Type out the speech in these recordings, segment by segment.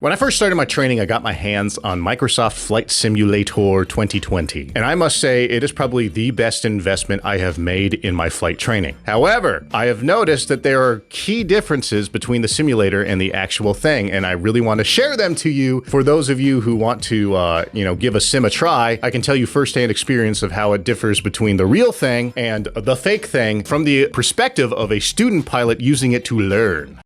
When I first started my training, I got my hands on Microsoft Flight Simulator 2020, and I must say it is probably the best investment I have made in my flight training. However, I have noticed that there are key differences between the simulator and the actual thing, and I really want to share them to you. For those of you who want to, give a sim a try, I can tell you firsthand experience of how it differs between the real thing and the fake thing from the perspective of a student pilot using it to learn.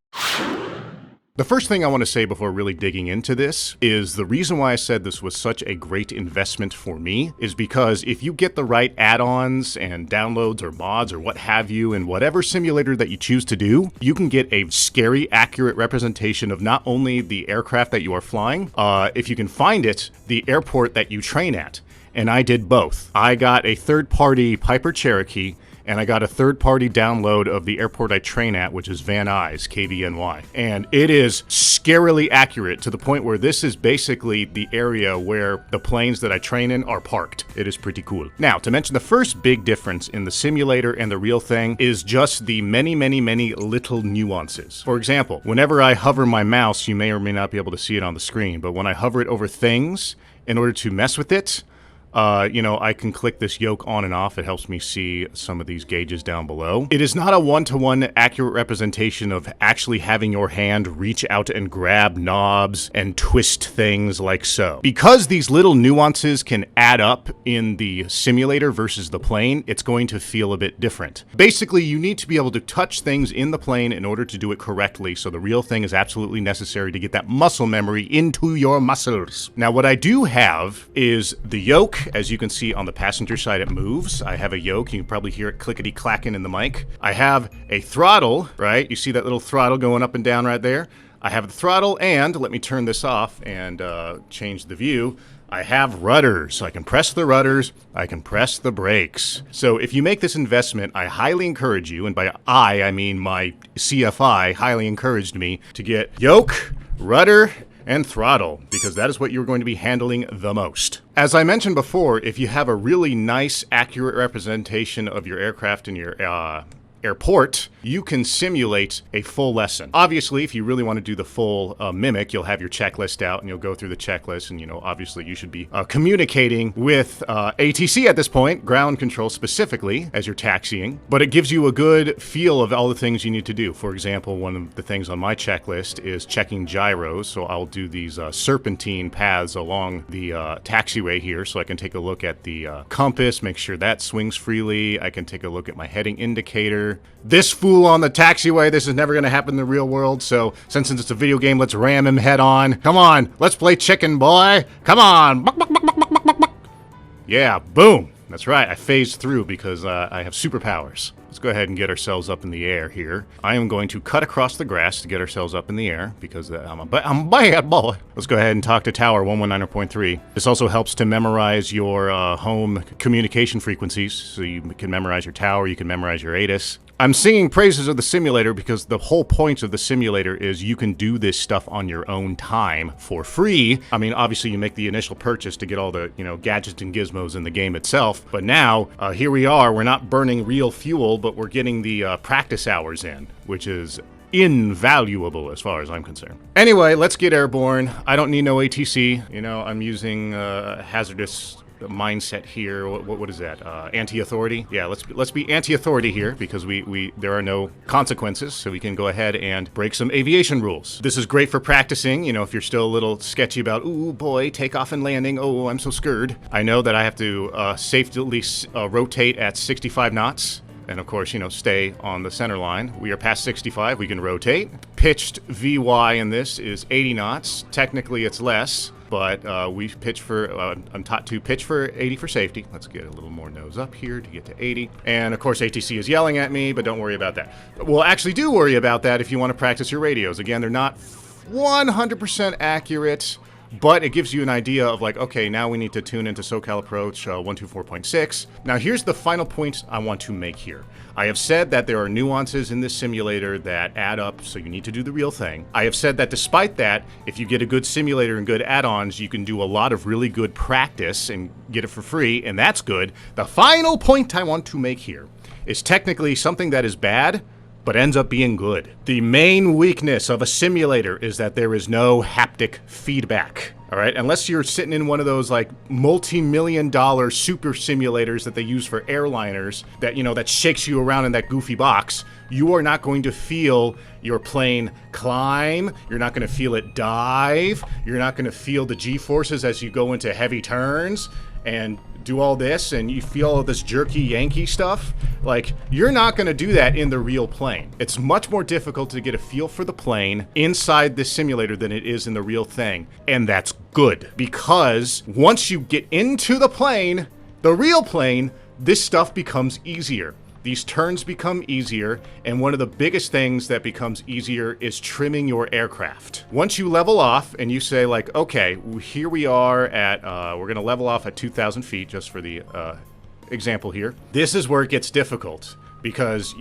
The first thing I want to say before really digging into this is the reason why I said this was such a great investment for me is because if you get the right add-ons and downloads or mods or what have you in whatever simulator that you choose to do, you can get a scary accurate representation of not only the aircraft that you are flying, if you can find it, the airport that you train at. And I did both. I got a third-party Piper Cherokee, and I got a third-party download of the airport I train at, which is Van Nuys, KVNY. And it is scarily accurate to the point where this is basically the area where the planes that I train in are parked. It is pretty cool. Now, to mention the first big difference in the simulator and the real thing is just the many little nuances. For example, whenever I hover my mouse, you may or may not be able to see it on the screen, but when I hover it over things, in order to mess with it, I can click this yoke on and off. It helps me see some of these gauges down below. It is not a one-to-one accurate representation of actually having your hand reach out and grab knobs and twist things like so. Because these little nuances can add up in the simulator versus the plane, it's going to feel a bit different. Basically, you need to be able to touch things in the plane in order to do it correctly, so the real thing is absolutely necessary to get that muscle memory into your muscles. Now, what I do have is the yoke. As you can see on the passenger side, it moves. I have a yoke. You can probably hear it clickety-clacking in the mic. I have a throttle, right? You see that little throttle going up and down right there? I have the throttle, and let me turn this off and change the view. I have rudders, so I can press the rudders, I can press the brakes. So if you make this investment, I highly encourage you, and by I mean my CFI highly encouraged me to get yoke, rudder, and throttle, because that is what you're going to be handling the most. As I mentioned before, if you have a really nice, accurate representation of your aircraft in your airport, you can simulate a full lesson. Obviously, if you really want to do the full mimic, you'll have your checklist out and you'll go through the checklist, and obviously you should be communicating with ATC at this point, ground control specifically, as you're taxiing, but it gives you a good feel of all the things you need to do. For example, one of the things on my checklist is checking gyros, so I'll do these serpentine paths along the taxiway here, so I can take a look at the compass, make sure that swings freely. I can take a look at my heading indicator. This fool on the taxiway, this is never going to happen in the real world, so since it's a video game, let's ram him head on. Come on, let's play chicken, boy. Come on. Yeah, boom. That's right, I phased through because I have superpowers. Let's go ahead and get ourselves up in the air here. I am going to cut across the grass to get ourselves up in the air because I'm a bad boy. Let's go ahead and talk to Tower 119.3. This also helps to memorize your home communication frequencies, so you can memorize your tower, you can memorize your ATIS. I'm singing praises of the simulator because the whole point of the simulator is you can do this stuff on your own time for free. I mean, obviously you make the initial purchase to get all the, gadgets and gizmos in the game itself. But now, here we are, we're not burning real fuel, but we're getting the practice hours in, which is invaluable as far as I'm concerned. Anyway, let's get airborne. I don't need no ATC. I'm using hazardous mindset here. What is that? Anti-authority? Yeah, let's be anti-authority here because there are no consequences, so we can go ahead and break some aviation rules. This is great for practicing, if you're still a little sketchy about, ooh boy, takeoff and landing, oh, I'm so scared. I know that I have to safely rotate at 65 knots. And of course, stay on the center line. We are past 65, we can rotate. Pitched VY in this is 80 knots. Technically it's less, but we pitch for, I'm taught to pitch for 80 for safety. Let's get a little more nose up here to get to 80. And of course ATC is yelling at me, but don't worry about that. Well, actually do worry about that if you want to practice your radios. Again, they're not 100% accurate, but it gives you an idea of like, okay, now we need to tune into SoCal Approach 124.6. Now here's the final point I want to make here. I have said that there are nuances in this simulator that add up, so you need to do the real thing. I have said that despite that, if you get a good simulator and good add-ons, you can do a lot of really good practice and get it for free, and that's good. The final point I want to make here is technically something that is bad, but ends up being good. The main weakness of a simulator is that there is no haptic feedback. All right, unless you're sitting in one of those like multi-million-dollar super simulators that they use for airliners that, you know, that shakes you around in that goofy box, you are not going to feel your plane climb. You're not going to feel it dive. You're not going to feel the G-forces as you go into heavy turns and do all this, and you feel all this jerky Yankee stuff. Like, you're not going to do that in the real plane. It's much more difficult to get a feel for the plane inside this simulator than it is in the real thing. And that's good, because once you get into the plane, the real plane, this stuff becomes easier. These turns become easier, and one of the biggest things that becomes easier is trimming your aircraft. Once you level off and you say like, okay, here we are at, we're gonna level off at 2,000 feet just for the example here. This is where it gets difficult, because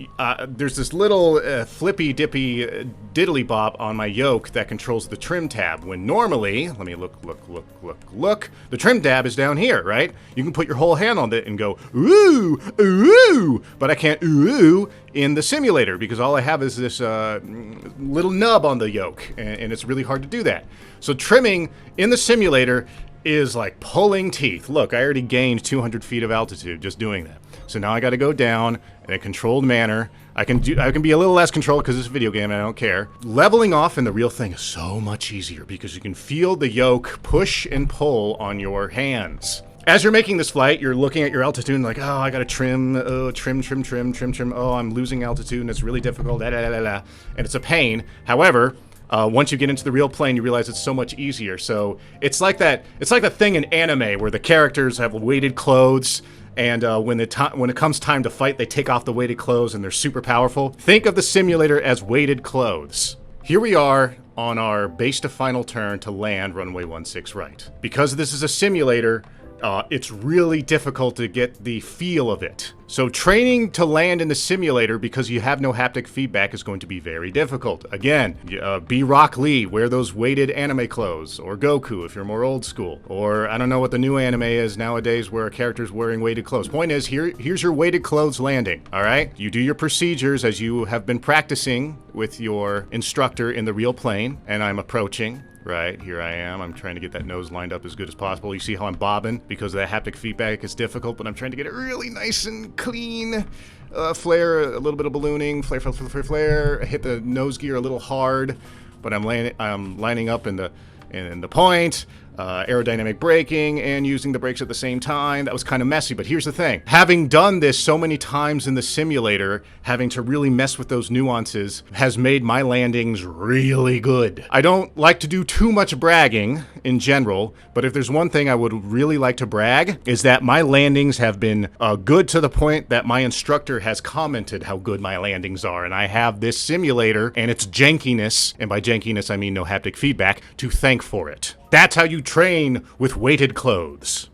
there's this little flippy dippy diddly bob on my yoke that controls the trim tab, when normally, let me look, the trim tab is down here, right? You can put your whole hand on it and go, ooh, ooh, but I can't ooh in the simulator, because all I have is this little nub on the yoke, and it's really hard to do that. So trimming in the simulator is like pulling teeth. Look, I already gained 200 feet of altitude just doing that. So now I got to go down in a controlled manner. I can be a little less controlled because it's a video game and I don't care. Leveling off in the real thing is so much easier because you can feel the yoke push and pull on your hands. As you're making this flight, you're looking at your altitude and like, oh, I gotta trim, trim. Oh, I'm losing altitude and it's really difficult, and it's a pain. However, once you get into the real plane, you realize it's so much easier. So it's like that thing in anime where the characters have weighted clothes, and when it comes time to fight, they take off the weighted clothes and they're super powerful. Think of the simulator as weighted clothes. Here we are on our base to final turn to land runway 16 right. Because this is a simulator, it's really difficult to get the feel of it. So training to land in the simulator because you have no haptic feedback is going to be very difficult. Again, be Rock Lee, wear those weighted anime clothes, or Goku if you're more old school. Or I don't know what the new anime is nowadays where a character's wearing weighted clothes. Point is, here's your weighted clothes landing, all right? You do your procedures as you have been practicing with your instructor in the real plane, and I'm approaching. Right, here I am. I'm trying to get that nose lined up as good as possible. You see how I'm bobbing because the haptic feedback is difficult, but I'm trying to get it really nice and clean. Flare, a little bit of ballooning, flare. Hit the nose gear a little hard, but I'm lining up in the point. Aerodynamic braking and using the brakes at the same time. That was kind of messy, but here's the thing. Having done this so many times in the simulator, having to really mess with those nuances has made my landings really good. I don't like to do too much bragging in general, but if there's one thing I would really like to brag is that my landings have been good to the point that my instructor has commented how good my landings are, and I have this simulator and its jankiness, and by jankiness I mean no haptic feedback, to thank for it. That's how you train with weighted clothes.